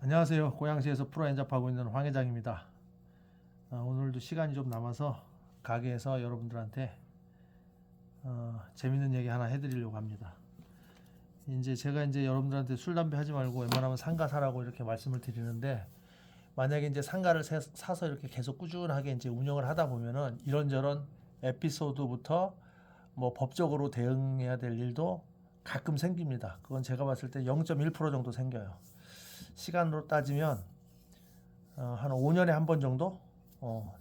안녕하세요. 고양시에서 프로 엔잡하고 있는 황 회장입니다. 오늘도 시간이 좀 남아서 가게에서 여러분들한테 재밌는 얘기 하나 해드리려고 합니다. 이제 제가 여러분들한테 술 담배 하지 말고 웬만하면 상가 사라고 이렇게 말씀을 드리는데, 만약에 이제 상가를 사서 이렇게 계속 꾸준하게 이제 운영을 하다 보면은 이런저런 에피소드부터 뭐 법적으로 대응해야 될 일도 가끔 생깁니다. 그건 제가 봤을 때 0.1% 정도 생겨요. 시간으로 따지면 한 5년에 한 번 정도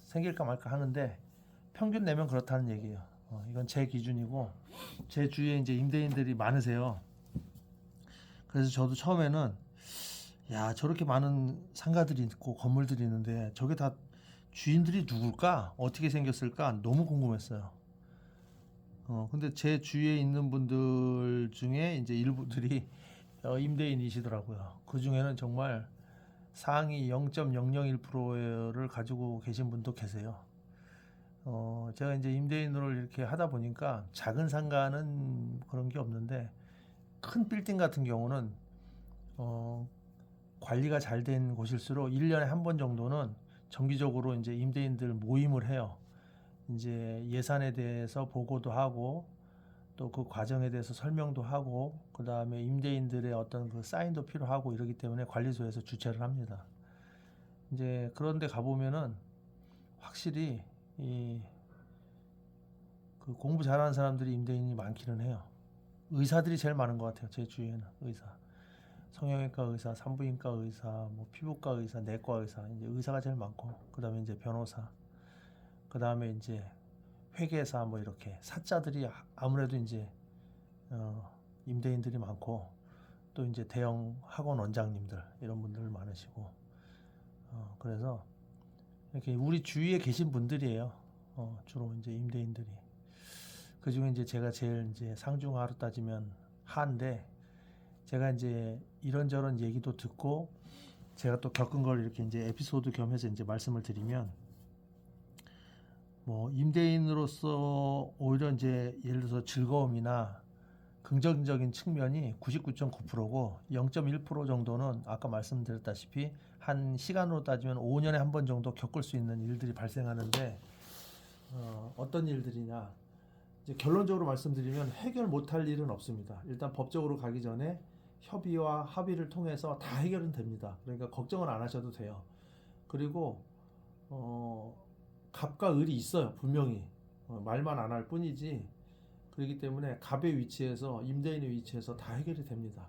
생길까 말까 하는데, 평균 내면 그렇다는 얘기예요. 이건 제 기준이고, 제 주위에 이제 임대인들이 많으세요. 그래서 저도 처음에는 야, 저렇게 많은 상가들이 있고 건물들이 있는데 저게 다 주인들이 누굴까? 어떻게 생겼을까? 너무 궁금했어요. 근데 제 주위에 있는 분들 중에 이제 일부들이 임대인이시더라고요. 그 중에는 정말 상위 0.001%를 가지고 계신 분도 계세요. 제가 이제 임대인으로 이렇게 하다 보니까 작은 상가는 그런 게 없는데, 큰 빌딩 같은 경우는 어, 관리가 잘 된 곳일수록 1년에 한 번 정도는 정기적으로 이제 임대인들 모임을 해요. 이제 예산에 대해서 보고도 하고, 또 그 과정에 대해서 설명도 하고, 그 다음에 임대인들의 어떤 그 사인도 필요하고 이러기 때문에 관리소에서 주최를 합니다. 이제 그런데 가보면은 확실히 이 그 공부 잘하는 사람들이 임대인이 많기는 해요. 의사들이 제일 많은 것 같아요. 제 주위에는 의사, 성형외과 의사, 산부인과 의사, 뭐 피부과 의사, 내과 의사, 이제 의사가 제일 많고, 그다음에 이제 변호사, 그다음에 이제 회계사, 뭐 이렇게 사자들이 아무래도 이제 어, 임대인들이 많고, 또 이제 대형 학원 원장님들 이런 분들 많으시고, 그래서 이렇게 우리 주위에 계신 분들이에요. 주로 이제 임대인들이. 그 중에 이제 제가 제일 이제 상중하로 따지면 하인데, 제가 이제 이런저런 얘기도 듣고 제가 또 겪은 걸 이렇게 이제 에피소드 겸해서 이제 말씀을 드리면, 뭐 임대인으로서 오히려 이제 예를 들어서 즐거움이나 긍정적인 측면이 99.9%고, 0.1% 정도는 아까 말씀드렸다시피 한 시간으로 따지면 5년에 한 번 정도 겪을 수 있는 일들이 발생하는데, 어떤 일들이냐, 이제 결론적으로 말씀드리면 해결 못할 일은 없습니다. 일단 법적으로 가기 전에 협의와 합의를 통해서 다 해결은 됩니다. 그러니까 걱정은 안 하셔도 돼요. 그리고 어, 갑과 을이 있어요. 분명히 말만 안 할 뿐이지. 그렇기 때문에 갑의 위치에서, 임대인의 위치에서 다 해결이 됩니다.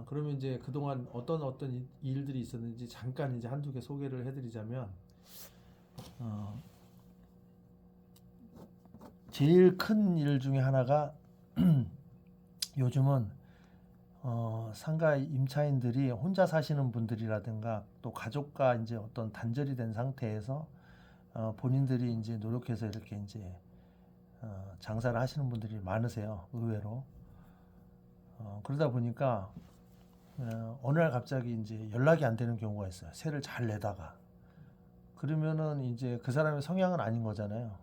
그러면 이제 그동안 어떤 일들이 있었는지 잠깐 이제 한두 개 소개를 해드리자면, 어, 제일 큰 일 중에 하나가 요즘은 상가 임차인들이 혼자 사시는 분들이라든가, 또 가족과 이제 어떤 단절이 된 상태에서 본인들이 이제 노력해서 이렇게 이제 장사를 하시는 분들이 많으세요. 의외로. 그러다 보니까 어느 날 갑자기 이제 연락이 안 되는 경우가 있어요. 세를 잘 내다가. 그러면은 이제 그 사람의 성향은 아닌 거잖아요.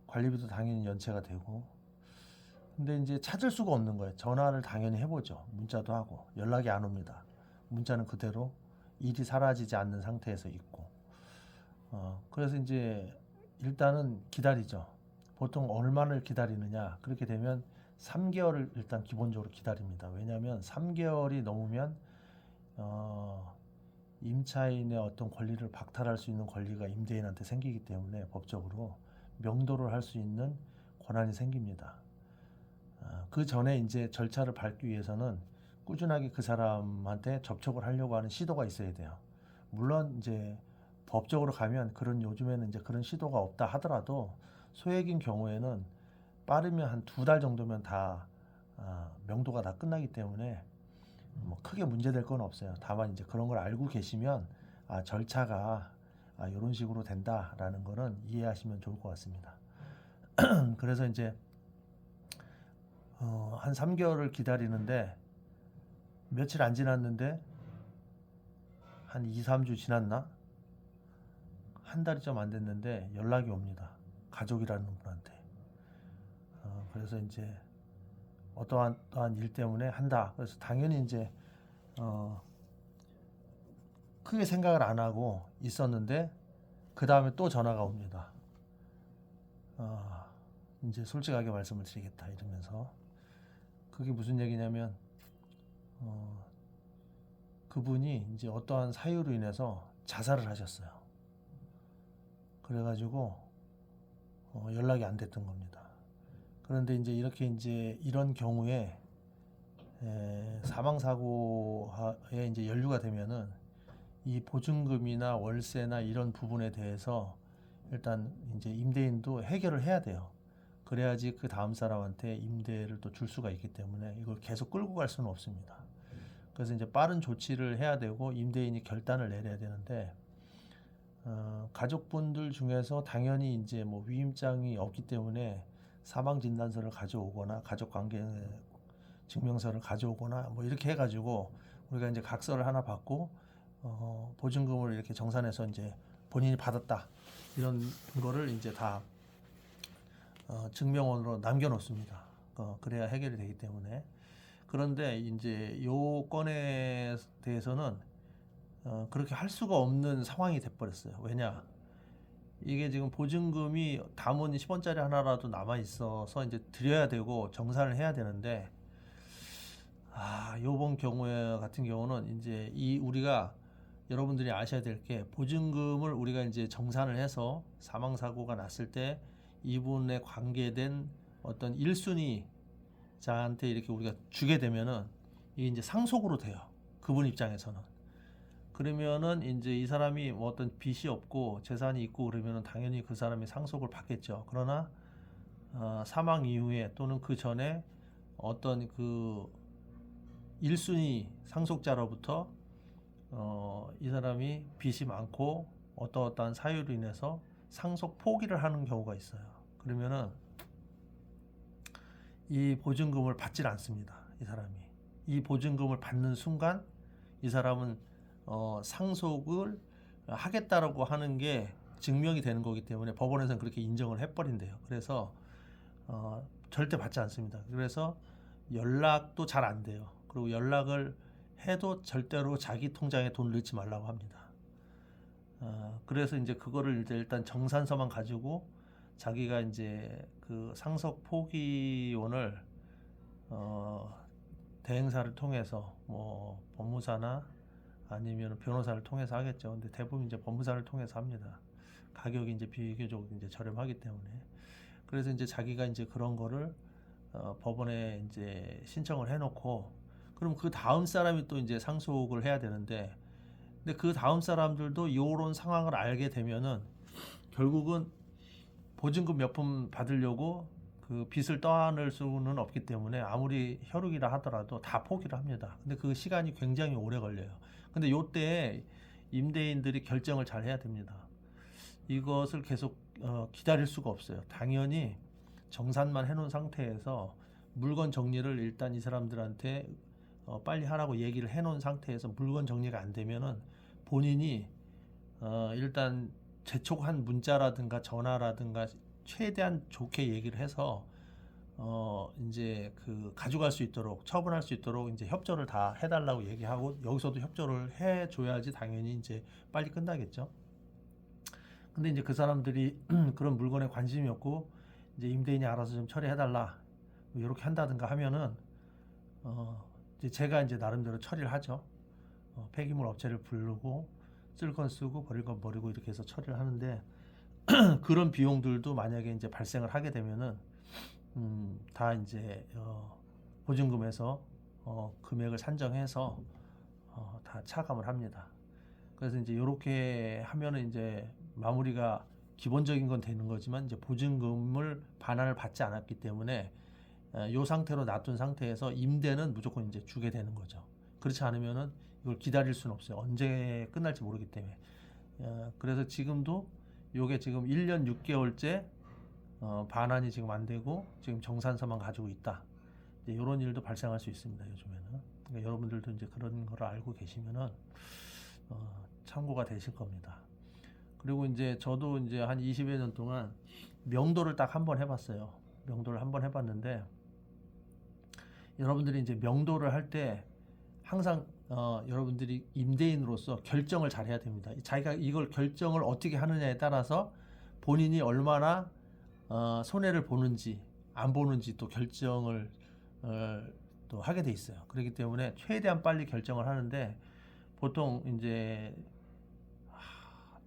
관리비도 당연히 연체가 되고. 근데 이제 찾을 수가 없는 거예요. 전화를 당연히 해보죠. 문자도 하고 연락이 안 옵니다. 문자는 그대로 일이 사라지지 않는 상태에서 있고. 그래서 이제 일단은 기다리죠. 보통 얼마를 기다리느냐? 그렇게 되면 3개월을 일단 기본적으로 기다립니다. 왜냐하면 3개월이 넘으면 어, 임차인의 어떤 권리를 박탈할 수 있는 권리가 임대인한테 생기기 때문에 법적으로 명도를 할 수 있는 권한이 생깁니다. 그 전에 이제 절차를 밟기 위해서는 꾸준하게 그 사람한테 접촉을 하려고 하는 시도가 있어야 돼요. 물론 이제 법적으로 가면, 그런 요즘에는 이제 그런 시도가 없다 하더라도 소액인 경우에는 빠르면 한 2달 정도면 다 명도가 다 끝나기 때문에 뭐 크게 문제될 건 없어요. 다만 이제 그런 걸 알고 계시면 절차가 이런 식으로 된다라는 거는 이해하시면 좋을 것 같습니다. 그래서 이제 한 3개월을 기다리는데, 며칠 안 지났는데 한 2, 3주 지났나? 한 달이 좀 안 됐는데 연락이 옵니다. 가족이라는 분한테. 그래서 이제 어떠한 일 때문에 한다. 그래서 당연히 이제 어, 크게 생각을 안 하고 있었는데 그 다음에 또 전화가 옵니다. 이제 솔직하게 말씀을 드리겠다 이러면서 그게 무슨 얘기냐면 그분이 이제 어떠한 사유로 인해서 자살을 하셨어요. 그래가지고 연락이 안 됐던 겁니다. 그런데 이제 이렇게 이제 이런 경우에 사망 사고에 이제 연루가 되면은 이 보증금이나 월세나 이런 부분에 대해서 일단 이제 임대인도 해결을 해야 돼요. 그래야지 그 다음 사람한테 임대를 또 줄 수가 있기 때문에 이걸 계속 끌고 갈 수는 없습니다. 그래서 이제 빠른 조치를 해야 되고 임대인이 결단을 내려야 되는데 가족분들 중에서 당연히 이제 뭐 위임장이 없기 때문에 사망 진단서를 가져오거나 가족관계 증명서를 가져오거나 뭐 이렇게 해가지고 우리가 이제 각서를 하나 받고 보증금을 이렇게 정산해서 이제 본인이 받았다 이런 거를 이제 다 증명원으로 남겨놓습니다. 그래야 해결이 되기 때문에. 그런데 이제 요 건에 대해서는 그렇게 할 수가 없는 상황이 돼버렸어요. 왜냐? 이게 지금 보증금이 담은 10원짜리 하나라도 남아 있어서 이제 드려야 되고 정산을 해야 되는데 요번 경우에 같은 경우는 이제 우리가 여러분들이 아셔야 될 게 보증금을 우리가 이제 정산을 해서 사망 사고가 났을 때 이분에 관계된 어떤 1순위자한테 이렇게 우리가 주게 되면은 이게 이제 상속으로 돼요. 그분 입장에서는. 그러면은 이제 이 사람이 뭐 어떤 빚이 없고 재산이 있고 그러면은 당연히 그 사람이 상속을 받겠죠. 그러나 사망 이후에 또는 그 전에 어떤 그 1순위 상속자로부터 이 사람이 빚이 많고 어떠한 사유로 인해서 상속 포기를 하는 경우가 있어요. 그러면은 이 보증금을 받질 않습니다. 이 사람이. 이 보증금을 받는 순간 이 사람은 상속을 하겠다라고 하는 게 증명이 되는 거기 때문에 법원에서는 그렇게 인정을 해버린대요. 그래서 절대 받지 않습니다. 그래서 연락도 잘 안 돼요. 그리고 연락을 해도 절대로 자기 통장에 돈을 넣지 말라고 합니다. 그래서 이제 그거를 이제 일단 정산서만 가지고 자기가 이제 그 상속 포기원을 대행사를 통해서 뭐 법무사나 아니면 변호사를 통해서 하겠죠. 근데 대부분 이제 법무사를 통해서 합니다. 가격이 이제 비교적 이제 저렴하기 때문에. 그래서 이제 자기가 이제 그런 거를 법원에 이제 신청을 해놓고 그럼 그 다음 사람이 또 이제 상속을 해야 되는데 근데 그 다음 사람들도 이런 상황을 알게 되면은 결국은 보증금 몇 푼 받으려고 그 빚을 떠안을 수는 없기 때문에 아무리 혈육이라 하더라도 다 포기를 합니다. 근데 그 시간이 굉장히 오래 걸려요. 근데 요때 임대인들이 결정을 잘 해야 됩니다. 이것을 계속 기다릴 수가 없어요. 당연히 정산만 해놓은 상태에서 물건 정리를 일단 이 사람들한테 빨리 하라고 얘기를 해놓은 상태에서 물건 정리가 안 되면은 본인이 일단 재촉한 문자라든가 전화라든가 최대한 좋게 얘기를 해서 이제 그 가져갈 수 있도록 처분할 수 있도록 이제 협조를 다 해달라고 얘기하고 여기서도 협조를 해줘야지 당연히 이제 빨리 끝나겠죠. 근데 이제 그 사람들이 그런 물건에 관심이 없고 이제 임대인이 알아서 좀 처리해달라 뭐 이렇게 한다든가 하면은 이제 제가 이제 나름대로 처리를 하죠. 폐기물 업체를 부르고 쓸 건 쓰고 버릴 건 버리고 이렇게 해서 처리를 하는데 그런 비용들도 만약에 이제 발생을 하게 되면은 다 이제 보증금에서 금액을 산정해서 다 차감을 합니다. 그래서 이제 이렇게 하면은 이제 마무리가 기본적인 건 되는 거지만 이제 보증금을 반환을 받지 않았기 때문에 이 상태로 놔둔 상태에서 임대는 무조건 이제 주게 되는 거죠. 그렇지 않으면은 이걸 기다릴 수는 없어요. 언제 끝날지 모르기 때문에. 그래서 지금도 요게 지금 1년 6개월째 반환이 지금 안 되고 지금 정산서만 가지고 있다. 이런 일도 발생할 수 있습니다. 요즘에는. 그러니까 여러분들도 이제 그런 걸 알고 계시면은 참고가 되실 겁니다. 그리고 이제 저도 이제 한 20여 년 동안 명도를 딱 한 번 해봤어요. 명도를 한 번 해봤는데 여러분들이 이제 명도를 할 때 항상 여러분들이 임대인으로서 결정을 잘 해야 됩니다. 자기가 이걸 결정을 어떻게 하느냐에 따라서 본인이 얼마나 손해를 보는지 안 보는지 또 결정을 또 하게 돼 있어요. 그렇기 때문에 최대한 빨리 결정을 하는데 보통 이제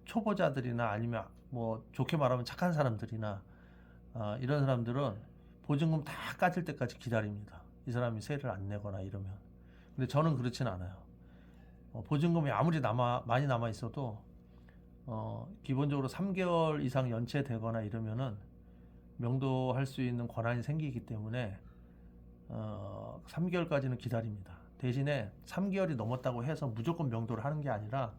초보자들이나 아니면 뭐 좋게 말하면 착한 사람들이나 이런 사람들은 보증금 다 까질 때까지 기다립니다. 이 사람이 세를 안 내거나 이러면. 근데 저는 그렇진 않아요. 보증금이 아무리 많이 남아 있어도 기본적으로 3개월 이상 연체되거나 이러면은 명도할 수 있는 권한이 생기기 때문에 3개월까지는 기다립니다. 대신에 3개월이 넘었다고 해서 무조건 명도를 하는 게 아니라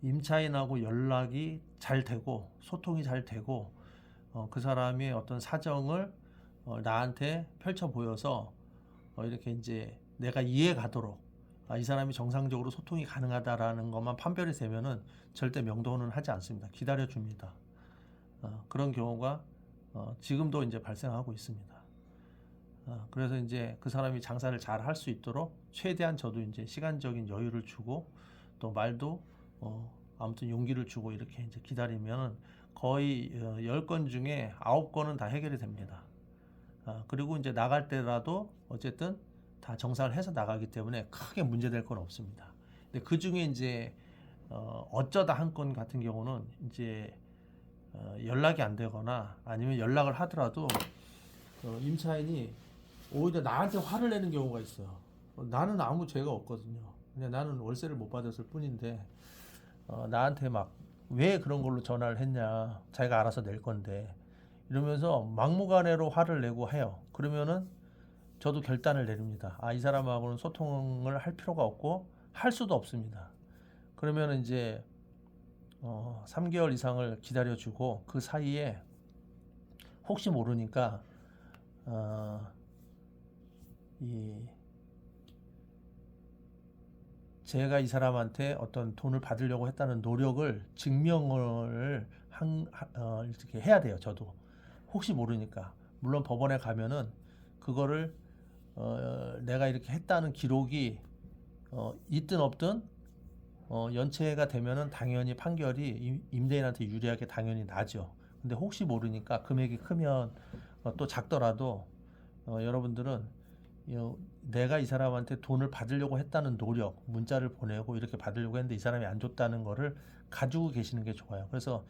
임차인하고 연락이 잘 되고 소통이 잘 되고 그 사람의 어떤 사정을 나한테 펼쳐 보여서 이렇게 이제 내가 이해 가도록 이 사람이 정상적으로 소통이 가능하다라는 것만 판별이 되면은 절대 명도는 하지 않습니다. 기다려 줍니다. 그런 경우가 지금도 이제 발생하고 있습니다. 그래서 이제 그 사람이 장사를 잘 할 수 있도록 최대한 저도 이제 시간적인 여유를 주고 또 말도 아무튼 용기를 주고 이렇게 이제 기다리면 거의 10건 중에 9건은 다 해결이 됩니다. 그리고 이제 나갈 때라도 어쨌든 다 정산을 해서 나가기 때문에 크게 문제될 건 없습니다. 근데 그 중에 이제 어쩌다 한 건 같은 경우는 이제 연락이 안 되거나 아니면 연락을 하더라도 임차인이 오히려 나한테 화를 내는 경우가 있어요. 나는 아무 죄가 없거든요. 그냥 나는 월세를 못 받았을 뿐인데 나한테 막 왜 그런 걸로 전화를 했냐, 자기가 알아서 낼 건데 이러면서 막무가내로 화를 내고 해요. 그러면은 저도 결단을 내립니다. 이 사람하고는 소통을 할 필요가 없고 할 수도 없습니다. 그러면 이제 3개월 이상을 기다려주고 그 사이에 혹시 모르니까 제가 이 사람한테 어떤 돈을 받으려고 했다는 노력을 증명을 이렇게 해야 돼요. 저도 혹시 모르니까 물론 법원에 가면은 그거를 내가 이렇게 했다는 기록이 있든 없든 연체가 되면은 당연히 판결이 임대인한테 유리하게 당연히 나죠. 근데 혹시 모르니까 금액이 크면 또 작더라도 여러분들은 내가 이 사람한테 돈을 받으려고 했다는 노력, 문자를 보내고 이렇게 받으려고 했는데 이 사람이 안 줬다는 거를 가지고 계시는 게 좋아요. 그래서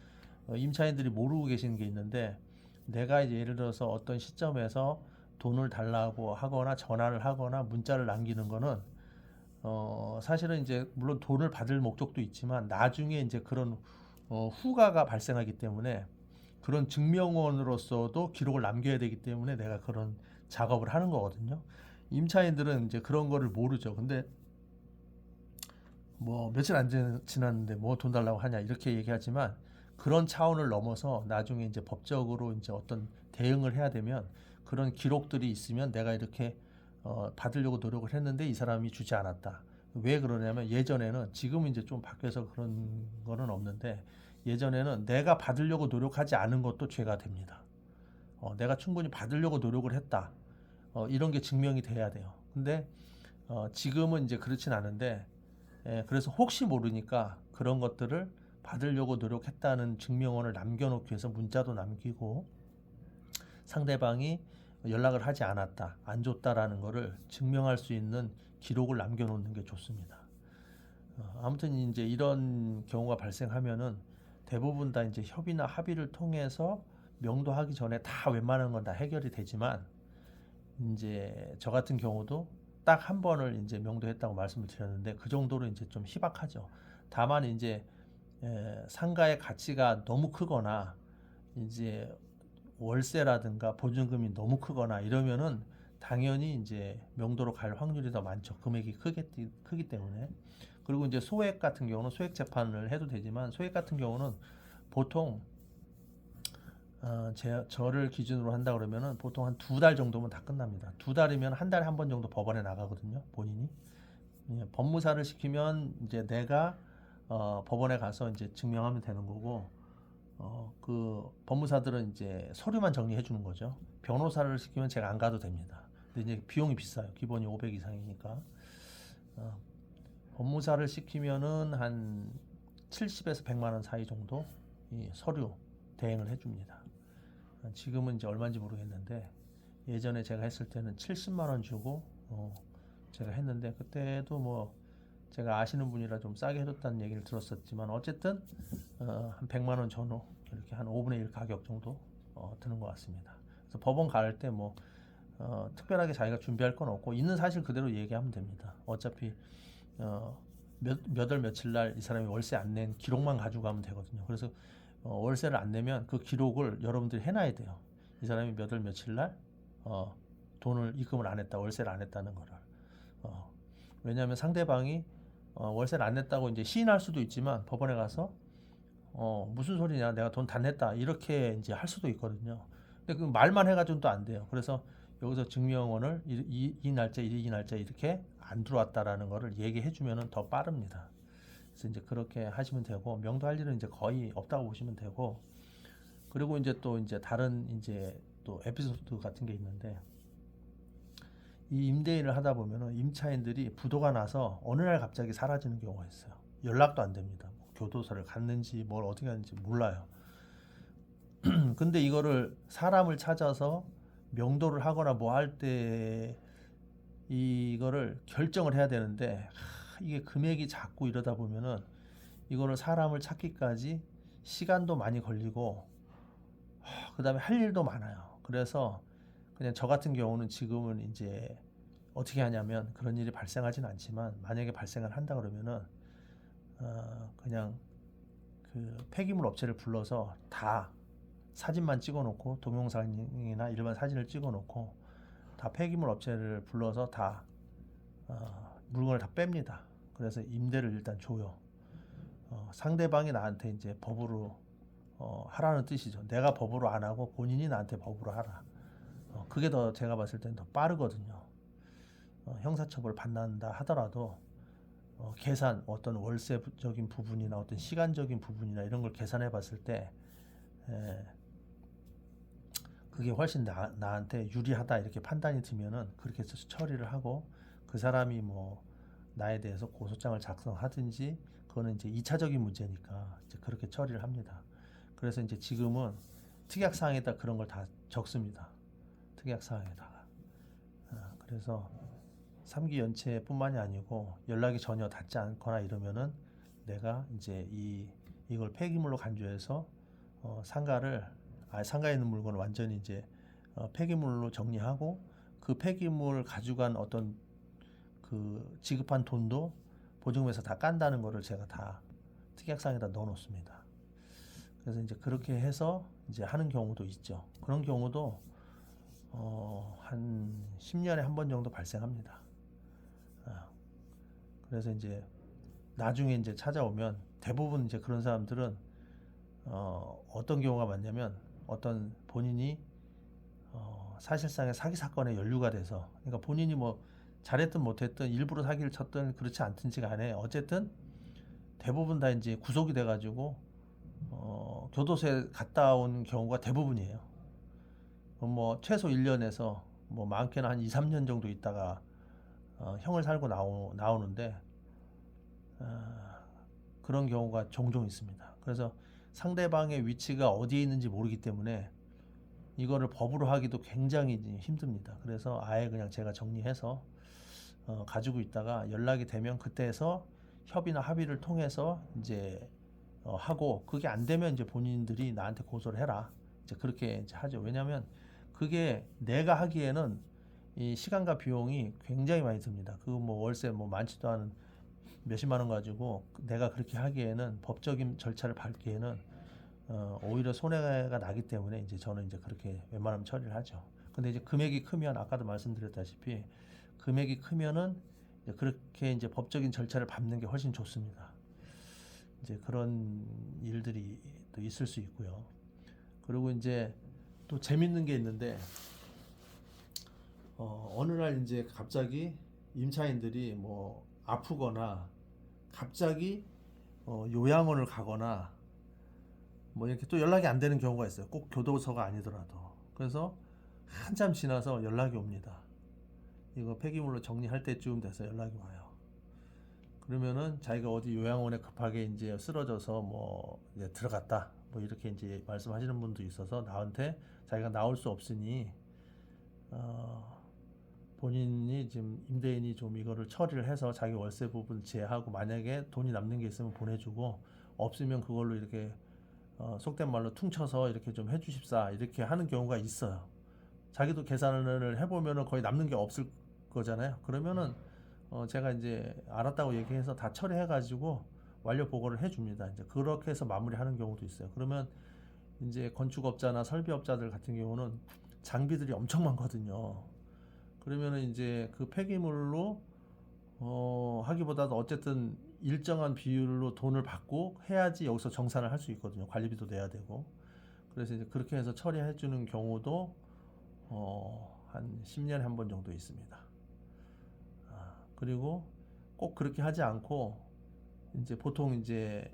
임차인들이 모르고 계시는 게 있는데 내가 이제 예를 들어서 어떤 시점에서 돈을 달라고 하거나 전화를 하거나 문자를 남기는 거는 사실은 이제 물론 돈을 받을 목적도 있지만 나중에 이제 그런 후가가 발생하기 때문에 그런 증명원으로서도 기록을 남겨야 되기 때문에 내가 그런 작업을 하는 거거든요. 임차인들은 이제 그런 거를 모르죠. 근데 뭐 며칠 안 지났는데 뭐 돈 달라고 하냐 이렇게 얘기하지만 그런 차원을 넘어서 나중에 이제 법적으로 이제 어떤 대응을 해야 되면 그런 기록들이 있으면 내가 이렇게 받으려고 노력을 했는데 이 사람이 주지 않았다. 왜 그러냐면 예전에는 지금은 이제 좀 바뀌어서 그런 거는 없는데 예전에는 내가 받으려고 노력하지 않은 것도 죄가 됩니다. 내가 충분히 받으려고 노력을 했다. 이런 게 증명이 돼야 돼요. 근데 지금은 이제 그렇진 않은데 그래서 혹시 모르니까 그런 것들을 받으려고 노력했다는 증명원을 남겨놓기 위해서 문자도 남기고 상대방이 연락을 하지 않았다, 안 줬다라는 거를 증명할 수 있는 기록을 남겨놓는 게 좋습니다. 아무튼 이제 이런 경우가 발생하면은 대부분 다 이제 협의나 합의를 통해서 명도하기 전에 다 웬만한 건 다 해결이 되지만 이제 저 같은 경우도 딱 한 번을 이제 명도했다고 말씀을 드렸는데 그 정도로 이제 좀 희박하죠. 다만 이제 상가의 가치가 너무 크거나 이제 월세라든가 보증금이 너무 크거나 이러면은 당연히 이제 명도로 갈 확률이 더 많죠. 금액이 크기 때문에. 그리고 이제 소액 같은 경우는 소액 재판을 해도 되지만 소액 같은 경우는 보통 저를 기준으로 한다 그러면은 보통 한 2달 정도면 다 끝납니다. 2달이면 한 달에 한 번 정도 법원에 나가거든요. 본인이. 법무사를 시키면 이제 내가 법원에 가서 이제 증명하면 되는 거고 그 법무사들은 이제 서류만 정리해 주는 거죠. 변호사를 시키면 제가 안 가도 됩니다. 근데 이제 비용이 비싸요. 기본이 500 이상이니까. 어, 법무사를 시키면은 한 70에서 100만 원 사이 정도 이 서류 대행을 해줍니다. 지금은 이제 얼마인지 모르겠는데 예전에 제가 했을 때는 70만 원 주고 제가 했는데 그때도 뭐 제가 아시는 분이라 좀 싸게 해줬다는 얘기를 들었었지만 어쨌든 한 100만 원 전후 이렇게 한 5분의 1 가격 정도 드는 것 같습니다. 그래서 법원 갈 때 뭐 특별하게 자기가 준비할 건 없고 있는 사실 그대로 얘기하면 됩니다. 어차피 몇 월 며칠 날 이 사람이 월세 안 낸 기록만 가지고 가면 되거든요. 그래서 월세를 안 내면 그 기록을 여러분들이 해놔야 돼요. 이 사람이 몇 월 며칠 날 돈을 입금을 안 했다, 월세를 안 했다는 거를. 왜냐하면 상대방이 월세를 안 냈다고 이제 시인할 수도 있지만 법원에 가서 무슨 소리냐, 내가 돈 다 냈다 이렇게 이제 할 수도 있거든요. 근데 그 말만 해가지고는 또 안 돼요. 그래서 여기서 증명원을 이 날짜 이 날짜 이렇게 안 들어왔다라는 거를 얘기해주면은 더 빠릅니다. 그래서 이제 그렇게 하시면 되고 명도할 일은 이제 거의 없다고 보시면 되고 그리고 이제 또 이제 다른 이제 또 에피소드 같은 게 있는데 이 임대인을 하다 보면은 임차인들이 부도가 나서 어느 날 갑자기 사라지는 경우가 있어요. 연락도 안 됩니다. 뭐 교도소를 갔는지 뭘 어떻게 하는지 몰라요. 근데 이거를 사람을 찾아서 명도를 하거나 뭐 할 때 이거를 결정을 해야 되는데 이게 금액이 작고 이러다 보면은 이거를 사람을 찾기까지 시간도 많이 걸리고 그다음에 할 일도 많아요. 그래서 그냥 저 같은 경우는 지금은 이제 어떻게 하냐면 그런 일이 발생하진 않지만 만약에 발생을 한다 그러면은 그냥 그 폐기물 업체를 불러서 다 사진만 찍어놓고 동영상이나 일반 사진을 찍어놓고 다 폐기물 업체를 불러서 다 물건을 다 뺍니다. 그래서 임대를 일단 줘요. 상대방이 나한테 이제 법으로 하라는 뜻이죠. 내가 법으로 안 하고 본인이 나한테 법으로 하라. 그게 더 제가 봤을 때는 더 빠르거든요. 형사처벌 받는다 하더라도 계산 어떤 월세적인 부분이나 어떤 시간적인 부분이나 이런 걸 계산해 봤을 때 그게 훨씬 나한테 유리하다 이렇게 판단이 들면은 그렇게 해서 처리를 하고 그 사람이 뭐 나에 대해서 고소장을 작성하든지 그거는 이제 2차적인 문제니까 이제 그렇게 처리를 합니다. 그래서 이제 지금은 특약사항에다 그런 걸 다 적습니다. 특약사항에다가. 그래서 3기 연체뿐만이 아니고 연락이 전혀 닿지 않거나 이러면은 내가 이제 이걸 폐기물로 간주해서 상가에 있는 물건을 완전히 이제 폐기물로 정리하고 그 폐기물 가져간 어떤 그 지급한 돈도 보증금에서 다 깐다는 거를 제가 다 특약상에다 넣어 놓습니다. 그래서 이제 그렇게 해서 이제 하는 경우도 있죠. 그런 경우도 한 10년에 한 번 정도 발생합니다. 그래서 이제 나중에 이제 찾아오면 대부분 이제 그런 사람들은 어떤 경우가 많냐면 어떤 본인이 사실상의 사기 사건에 연루가 돼서 그러니까 본인이 뭐 잘했든 못했든 일부러 사기를 쳤든 그렇지 않든지 간에 어쨌든 대부분 다 이제 구속이 돼가지고 교도소에 갔다 온 경우가 대부분이에요. 뭐 최소 1년에서 뭐 많게는 한 2, 3년 정도 있다가 형을 살고 나오는데 그런 경우가 종종 있습니다. 그래서 상대방의 위치가 어디에 있는지 모르기 때문에 이거를 법으로 하기도 굉장히 힘듭니다. 그래서 아예 그냥 제가 정리해서 가지고 있다가 연락이 되면 그때에서 협의나 합의를 통해서 이제 하고 그게 안 되면 이제 본인들이 나한테 고소를 해라. 이제 그렇게 이제 하죠. 왜냐하면 그게 내가 하기에는 이 시간과 비용이 굉장히 많이 듭니다. 그 뭐 월세 뭐 많지도 않은 몇십만 원 가지고 내가 그렇게 하기에는 법적인 절차를 밟기에는 오히려 손해가 나기 때문에 이제 저는 이제 그렇게 웬만하면 처리를 하죠. 근데 이제 금액이 크면 아까도 말씀드렸다시피 금액이 크면은 이제 그렇게 이제 법적인 절차를 밟는 게 훨씬 좋습니다. 이제 그런 일들이 또 있을 수 있고요. 그리고 이제 또 재밌는 게 있는데 어느 날 이제 갑자기 임차인들이 뭐 아프거나 갑자기 요양원을 가거나 뭐 이렇게 또 연락이 안 되는 경우가 있어요. 꼭 교도소가 아니더라도. 그래서 한참 지나서 연락이 옵니다. 이거 폐기물로 정리할 때쯤 돼서 연락이 와요. 그러면은 자기가 어디 요양원에 급하게 이제 쓰러져서 뭐 이제 들어갔다 뭐 이렇게 이제 말씀하시는 분도 있어서 나한테 자기가 나올 수 없으니 어, 본인이 지금 임대인이 좀 이거를 처리를 해서 자기 월세 부분 제하고 만약에 돈이 남는 게 있으면 보내주고 없으면 그걸로 이렇게 속된 말로 퉁쳐서 이렇게 좀 해주십사 이렇게 하는 경우가 있어요. 자기도 계산을 해보면은 거의 남는 게 없을 거잖아요. 그러면은 제가 이제 알았다고 얘기해서 다 처리해가지고 완료 보고를 해줍니다. 이제 그렇게 해서 마무리하는 경우도 있어요. 그러면 이제 건축업자나 설비업자들 같은 경우는 장비들이 엄청 많거든요. 그러면은 이제 그 폐기물로 하기보다도 어쨌든 일정한 비율로 돈을 받고 해야지 여기서 정산을 할 수 있거든요. 관리비도 내야 되고. 그래서 이제 그렇게 해서 처리해 주는 경우도 한 10년에 한 번 정도 있습니다. 그리고 꼭 그렇게 하지 않고 이제 보통 이제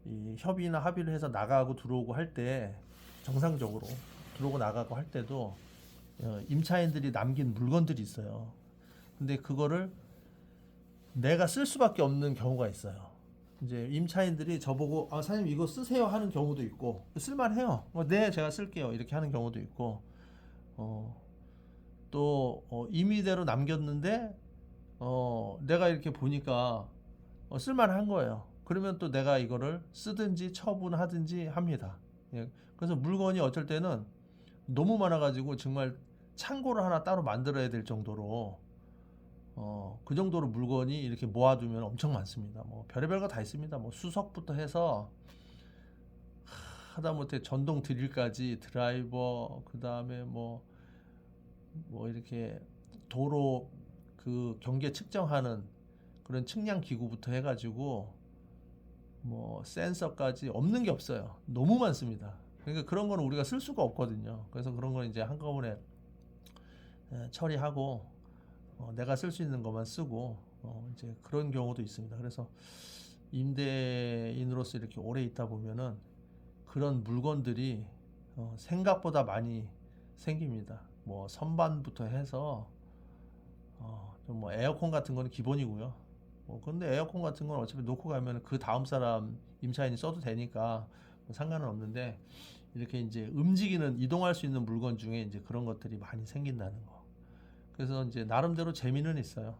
이 협의나 합의를 해서 나가고 들어오고 할 때 정상적으로 들어오고 나가고 할 때도 임차인들이 남긴 물건들이 있어요. 근데 그거를 내가 쓸 수밖에 없는 경우가 있어요. 이제 임차인들이 저보고 사장님 이거 쓰세요 하는 경우도 있고 쓸만해요. 네 제가 쓸게요 이렇게 하는 경우도 있고 또 임의대로 남겼는데 내가 이렇게 보니까 쓸만한 거예요. 그러면 또 내가 이거를 쓰든지 처분하든지 합니다. 예, 그래서 물건이 어쩔 때는 너무 많아가지고 정말 창고를 하나 따로 만들어야 될 정도로 그 정도로 물건이 이렇게 모아두면 엄청 많습니다. 뭐 별의별 거 다 있습니다. 뭐 수석부터 해서 하다못해 전동 드릴까지 드라이버 그 다음에 뭐 이렇게 도로 그 경계 측정하는 그런 측량 기구부터 해가지고 뭐 센서까지 없는 게 없어요. 너무 많습니다. 그러니까 그런 거는 우리가 쓸 수가 없거든요. 그래서 그런 건 이제 한꺼번에 처리하고 내가 쓸 수 있는 것만 쓰고 이제 그런 경우도 있습니다. 그래서 임대인으로서 이렇게 오래 있다 보면은 그런 물건들이 생각보다 많이 생깁니다. 뭐 선반부터 해서 좀 뭐 에어컨 같은 거는 기본이고요. 근데 에어컨 같은 건 어차피 놓고 가면 그 다음 사람 임차인이 써도 되니까 뭐 상관은 없는데 이렇게 이제 움직이는 이동할 수 있는 물건 중에 이제 그런 것들이 많이 생긴다는 거. 그래서 이제 나름대로 재미는 있어요.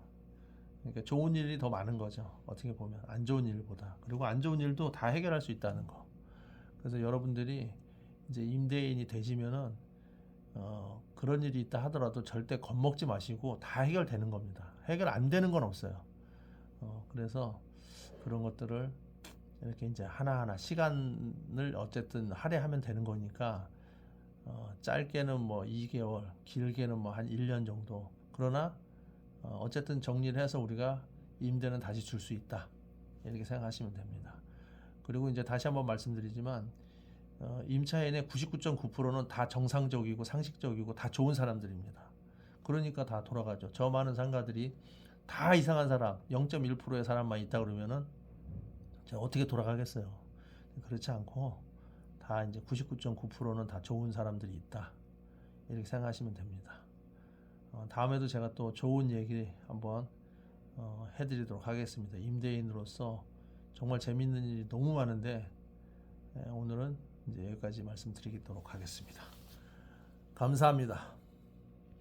그러니까 좋은 일이 더 많은 거죠. 어떻게 보면 안 좋은 일보다. 그리고 안 좋은 일도 다 해결할 수 있다는 거. 그래서 여러분들이 이제 임대인이 되시면은 그런 일이 있다 하더라도 절대 겁먹지 마시고 다 해결되는 겁니다. 해결 안 되는 건 없어요. 그래서 그런 것들을 이렇게 이제 하나하나 시간을 어쨌든 할애하면 되는 거니까 짧게는 뭐 2개월, 길게는 뭐 한 1년 정도. 그러나 어쨌든 정리를 해서 우리가 임대는 다시 줄 수 있다. 이렇게 생각하시면 됩니다. 그리고 이제 다시 한번 말씀드리지만 임차인의 99.9%는 다 정상적이고 상식적이고 다 좋은 사람들입니다. 그러니까 다 돌아가죠. 저 많은 상가들이 다 이상한 사람 0.1%의 사람만 있다 그러면은 제가 어떻게 돌아가겠어요. 그렇지 않고 다 이제 99.9%는 다 좋은 사람들이 있다. 이렇게 생각하시면 됩니다. 다음에도 제가 또 좋은 얘기 한번 해드리도록 하겠습니다. 임대인으로서 정말 재밌는 일이 너무 많은데 오늘은 이제 여기까지 말씀드리도록 하겠습니다. 감사합니다.